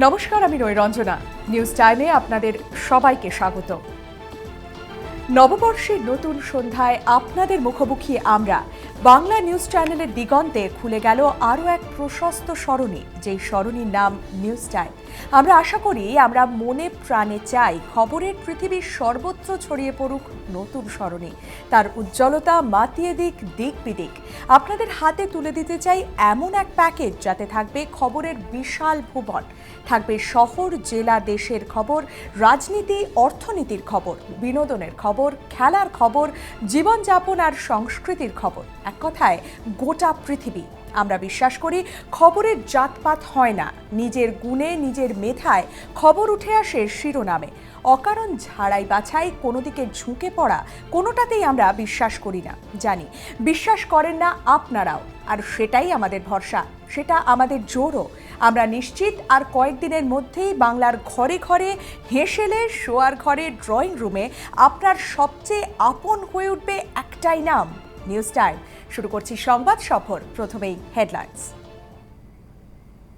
নমস্কার, আমি রঞ্জনা। নিউজ টাইমে আপনাদের সবাইকে স্বাগত। নববর্ষের নতুন সন্ধ্যায় আপনাদের মুখোমুখি আমরা। বাংলা নিউজ চ্যানেলের দিগন্তে খুলে গেল আরও এক প্রশস্ত সরণি, যেই সরণির নাম নিউজ টাইম। আমরা আশা করি, আমরা মনে প্রাণে চাই খবরের পৃথিবীর সর্বত্র ছড়িয়ে পড়ুক নতুন সরণি, তার উজ্জ্বলতা মাতিয়ে দিক দিক বিদিক। আপনাদের হাতে তুলে দিতে চাই এমন এক প্যাকেজ যাতে থাকবে খবরের বিশাল ভুবন, থাকবে শহর জেলা দেশের খবর, রাজনীতি অর্থনীতির খবর, বিনোদনের খবর, খেলার খবর, জীবনযাপন আর সংস্কৃতির খবর। এক কথায় গোটা পৃথিবী। আমরা বিশ্বাস করি, খবরের জাতপাত হয় না, নিজের গুণে নিজের মেধায় খবর উঠে আসে শিরোনামে। অকারণ ঝাড়াই বাছাই, কোনো দিকে ঝুঁকে পড়া, কোনোটাতেই আমরা বিশ্বাস করি না। জানি বিশ্বাস করেন না আপনারাও, আর সেটাই আমাদের ভরসা, সেটা আমাদের জোরও। আমরা নিশ্চিত আর কয়েকদিনের মধ্যেই বাংলার ঘরে ঘরে, হেসেলে শোয়ার ঘরে, ড্রয়িং রুমে আপনার সবচেয়ে আপন হয়ে উঠবে একটাই নাম, নিউজ টাইম। শুরু করছি সংবাদ সফর। প্রথমেই হেডলাইন্স।